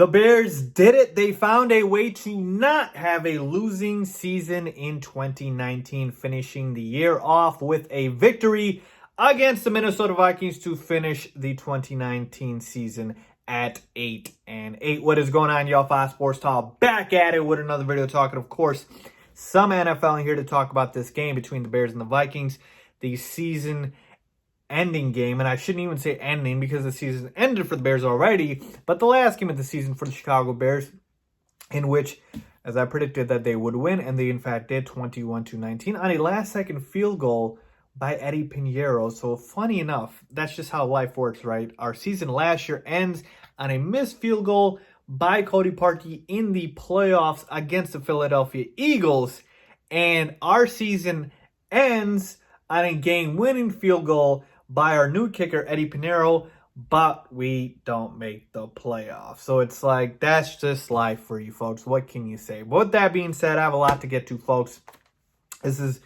The Bears did it. They found a way to not have a losing season in 2019, finishing the year off with a victory against the Minnesota Vikings to finish the 2019 season at 8-8. What is going on, y'all? Fox Sports Talk back at it with another video talking, of course, some NFL in here to talk about this game between the Bears and the Vikings, the season ending game, and I shouldn't even say ending because the season ended for the Bears already, but the last game of the season for the Chicago Bears, in which, as I predicted that they would win, and they in fact did, 21-19 on a last-second field goal by Eddie Pinheiro. So funny enough, that's just how life works, right? Our season last year ends on a missed field goal by Cody Parkey in the playoffs against the Philadelphia Eagles, and our season ends on a game-winning field goal by our new kicker, Eddie Pinheiro, but we don't make the playoffs. So it's like, that's just life for you folks. What can you say? But with that being said, I have a lot to get to, folks. This is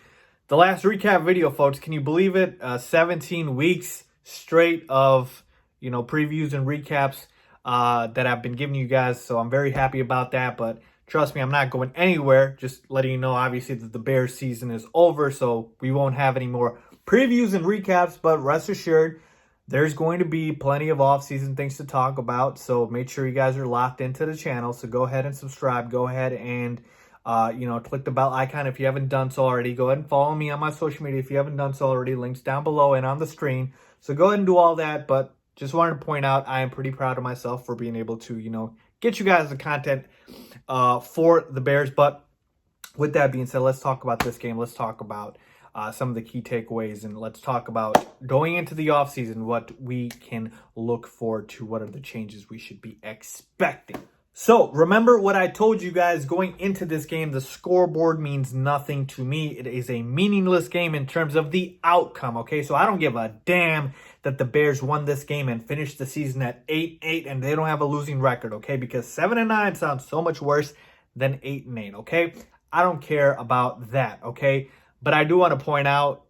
the last recap video, folks. Can you believe it? 17 weeks straight of, previews and recaps that I've been giving you guys. So I'm very happy about that. But trust me, I'm not going anywhere. Just letting you know, obviously, that the Bears season is over. So we won't have any more previews and recaps, but rest assured, there's going to be plenty of off-season things to talk about, so make sure you guys are locked into the channel. So go ahead and subscribe. Go ahead and, click the bell icon if you haven't done so already. Go ahead and follow me on my social media if you haven't done so already. Links down below and on the screen. So go ahead and do all that, but just wanted to point out I am pretty proud of myself for being able to, get you guys the content for the Bears. But with that being said, let's talk about this game. Let's talk about some of the key takeaways, and let's talk about going into the offseason, what we can look forward to, what are the changes we should be expecting. So remember what I told you guys going into this game, the scoreboard means nothing to me. It is a meaningless game in terms of the outcome, okay? So I don't give a damn that the Bears won this game and finished the season at 8-8 and they don't have a losing record, okay? Because 7-9 sounds so much worse than 8-8, okay? I don't care about that, okay? But I do want to point out,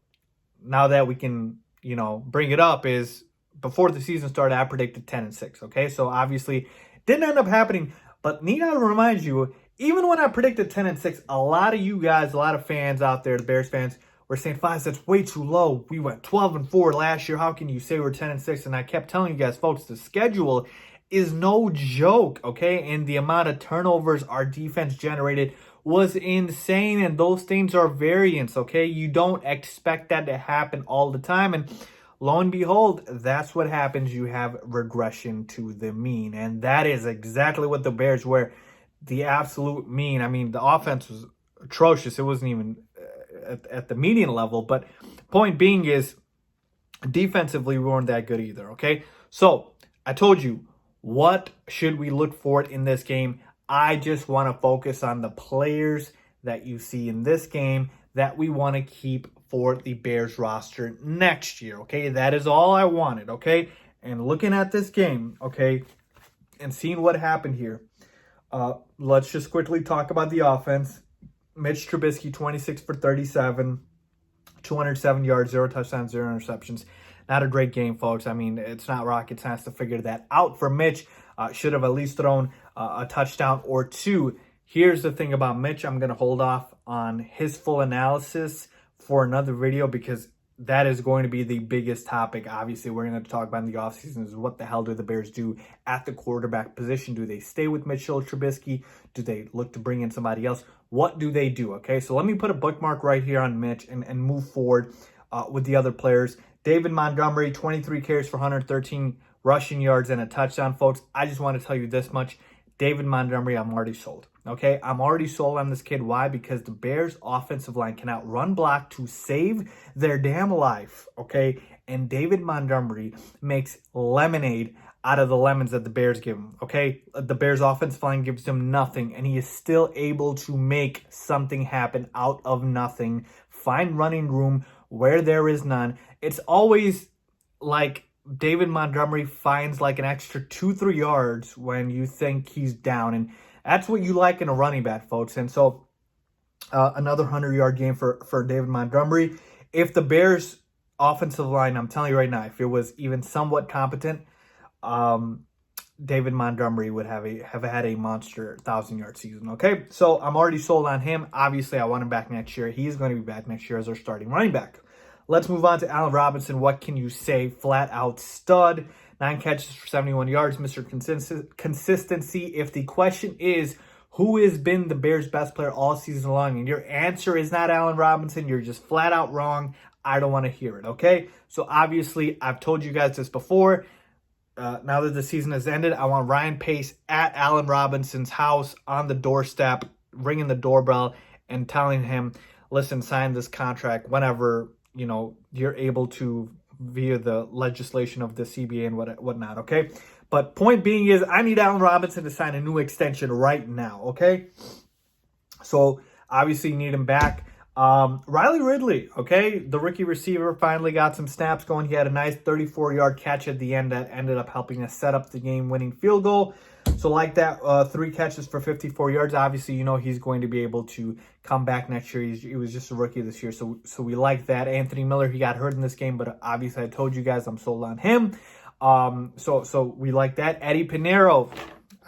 now that we can, bring it up, is before the season started, I predicted 10-6, okay? So obviously, didn't end up happening. But need I remind you, even when I predicted 10-6, a lot of you guys, a lot of fans out there, the Bears fans, were saying, "Fives, that's way too low. We went 12-4 last year. How can you say we're 10-6? And I kept telling you guys, folks, the schedule is no joke, okay? And the amount of turnovers our defense generated was insane, and those things are variance, okay? You don't expect that to happen all the time, and lo and behold, that's what happens. You have regression to the mean, and that is exactly what the Bears were, the absolute mean. I mean, the offense was atrocious. It wasn't even at the median level, but point being is, defensively, we weren't that good either, okay? So, I told you, what should we look for in this game? I just want to focus on the players that you see in this game that we want to keep for the Bears roster next year, okay? That is all I wanted, okay? And looking at this game, okay, and seeing what happened here, let's just quickly talk about the offense. Mitch Trubisky, 26 for 37, 207 yards, 0 touchdowns, 0 interceptions. Not a great game, folks. I mean, it's not rocket science to figure that out for Mitch. Should have at least thrown a touchdown or two. Here's the thing about Mitch. I'm going to hold off on his full analysis for another video because that is going to be the biggest topic. Obviously, we're going to talk about in the offseason is what the hell do the Bears do at the quarterback position? Do they stay with Mitchell Trubisky? Do they look to bring in somebody else? What do they do? Okay, so let me put a bookmark right here on Mitch and move forward with the other players. David Montgomery, 23 carries for 113 rushing yards and a touchdown, folks. I just want to tell you this much. David Montgomery, I'm already sold. Okay, I'm already sold on this kid. Why? Because the Bears' offensive line cannot run block to save their damn life. Okay, and David Montgomery makes lemonade out of the lemons that the Bears give him. Okay, the Bears' offensive line gives him nothing, and he is still able to make something happen out of nothing. Find running room where there is none. It's always like David Montgomery finds like an extra 2-3 yards when you think he's down. And that's what you like in a running back, folks. And so another 100-yard game for David Montgomery. If the Bears offensive line, I'm telling you right now, if it was even somewhat competent, David Montgomery would have had a monster 1,000-yard season. Okay, so I'm already sold on him. Obviously, I want him back next year. He's going to be back next year as our starting running back. Let's move on to Allen Robinson. What can you say? Flat out stud. 9 catches for 71 yards, Mr. Consistency. If the question is, who has been the Bears' best player all season long, and your answer is not Allen Robinson, you're just flat out wrong. I don't want to hear it, okay? So obviously, I've told you guys this before. Now that the season has ended, I want Ryan Pace at Allen Robinson's house on the doorstep, ringing the doorbell and telling him, listen, sign this contract whenever, you're able to via the legislation of the CBA and whatnot, okay? But point being is I need Allen Robinson to sign a new extension right now, okay? So obviously you need him back. Riley Ridley, okay? The rookie receiver finally got some snaps going. He had a nice 34-yard catch at the end that ended up helping us set up the game-winning field goal. So like that, 3 catches for 54 yards. Obviously, he's going to be able to come back next year. He was just a rookie this year, so we like that. Anthony Miller, he got hurt in this game, but obviously I told you guys I'm sold on him. So we like that. Eddie Pinheiro,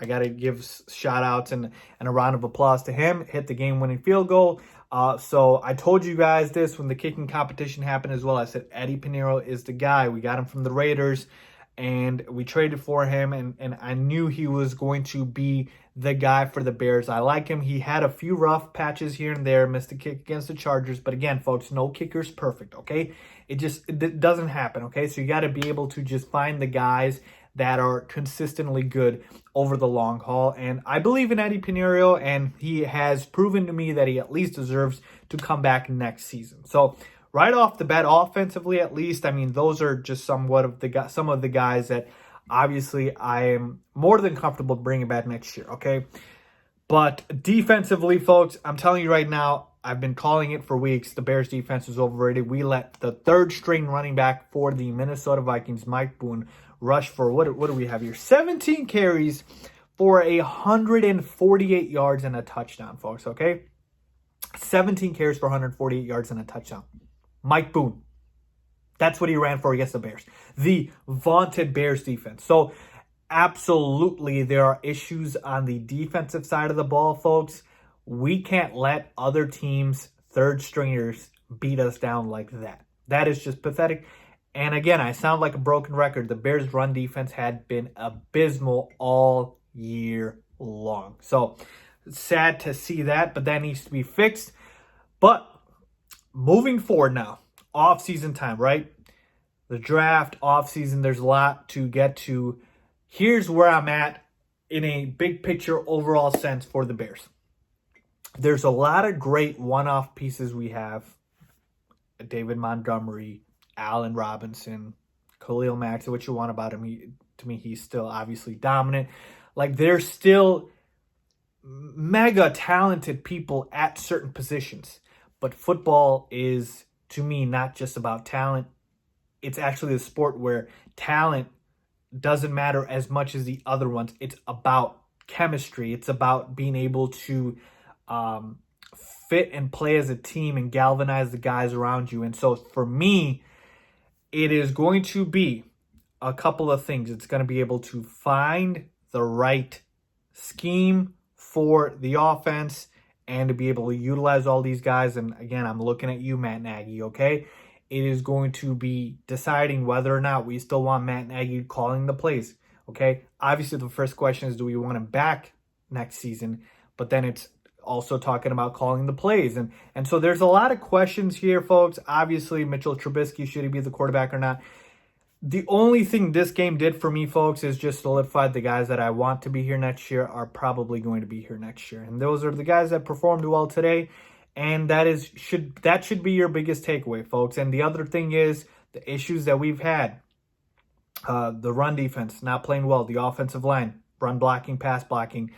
I got to give shout-outs and a round of applause to him. Hit the game-winning field goal. So I told you guys this when the kicking competition happened as well. I said Eddie Pinheiro is the guy. We got him from the Raiders, and we traded for him, and I knew he was going to be the guy for the Bears. I like him. He had a few rough patches here and there, missed a kick against the Chargers, but again, folks, no kicker's perfect, okay? It doesn't happen, okay? So you got to be able to just find the guys that are consistently good over the long haul. And I believe in Eddie Pinheiro, and he has proven to me that he at least deserves to come back next season. So right off the bat, offensively at least, those are just some of the guys that obviously I am more than comfortable bringing back next year, okay? But defensively, folks, I'm telling you right now, I've been calling it for weeks. The Bears defense is overrated. We let the third-string running back for the Minnesota Vikings, Mike Boone, rush for, what do we have here? 17 carries for 148 yards and a touchdown, folks, okay? 17 carries for 148 yards and a touchdown. Mike Boone. That's what he ran for against the Bears. The vaunted Bears defense. So, absolutely, there are issues on the defensive side of the ball, folks. We can't let other teams' third stringers beat us down like that. That is just pathetic. And again, I sound like a broken record. The Bears' run defense had been abysmal all year long. So, sad to see that, but that needs to be fixed. But moving forward now, off-season time, right? The draft, off-season, there's a lot to get to. Here's where I'm at in a big picture overall sense for the Bears. There's a lot of great one-off pieces we have. David Montgomery, Allen Robinson, Khalil Mack, what you want about him. To me, he's still obviously dominant. Like, there's still mega talented people at certain positions. But football is, to me, not just about talent. It's actually a sport where talent doesn't matter as much as the other ones. It's about chemistry. It's about being able to fit and play as a team and galvanize the guys around you. And so for me, it is going to be a couple of things. It's going to be able to find the right scheme for the offense and to be able to utilize all these guys. And again, I'm looking at you, Matt Nagy, okay? It is going to be deciding whether or not we still want Matt Nagy calling the plays, okay? Obviously, the first question is, do we want him back next season? But then it's also talking about calling the plays. And so there's a lot of questions here, folks. Obviously, Mitchell Trubisky, should he be the quarterback or not? The only thing this game did for me, folks, is just solidified the guys that I want to be here next year are probably going to be here next year. And those are the guys that performed well today. And that should be your biggest takeaway, folks. And the other thing is the issues that we've had. The run defense not playing well. The offensive line, run blocking, pass blocking.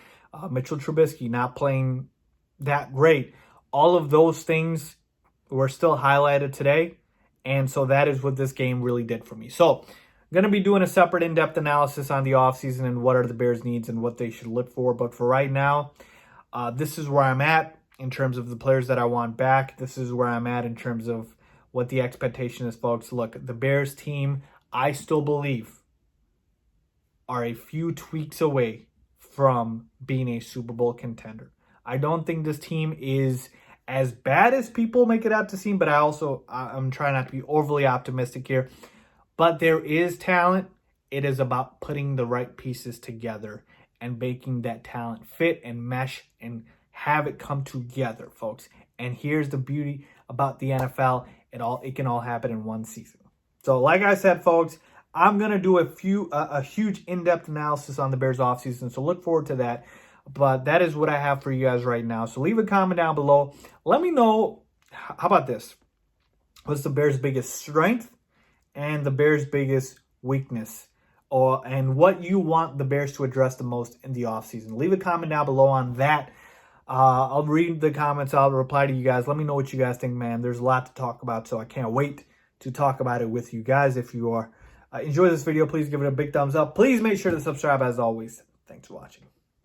Mitchell Trubisky not playing that great. All of those things were still highlighted today. And so that is what this game really did for me. So I'm going to be doing a separate in-depth analysis on the offseason and what are the Bears' needs and what they should look for. But for right now, this is where I'm at in terms of the players that I want back. This is where I'm at in terms of what the expectation is, folks. Look, the Bears team, I still believe, are a few tweaks away from being a Super Bowl contender. I don't think this team is as bad as people make it out to seem, but I'm trying not to be overly optimistic here. But there is talent. It is about putting the right pieces together and making that talent fit and mesh and have it come together, folks. And here's the beauty about the NFL. It can all happen in one season. So like I said, folks, I'm going to do a huge in-depth analysis on the Bears offseason. So look forward to that. But that is what I have for you guys right now. So leave a comment down below. Let me know, how about this? What's the Bears' biggest strength and the Bears' biggest weakness? And what you want the Bears to address the most in the offseason. Leave a comment down below on that. I'll read the comments. I'll reply to you guys. Let me know what you guys think, man. There's a lot to talk about, so I can't wait to talk about it with you guys. If you are enjoy this video, please give it a big thumbs up. Please make sure to subscribe as always. Thanks for watching.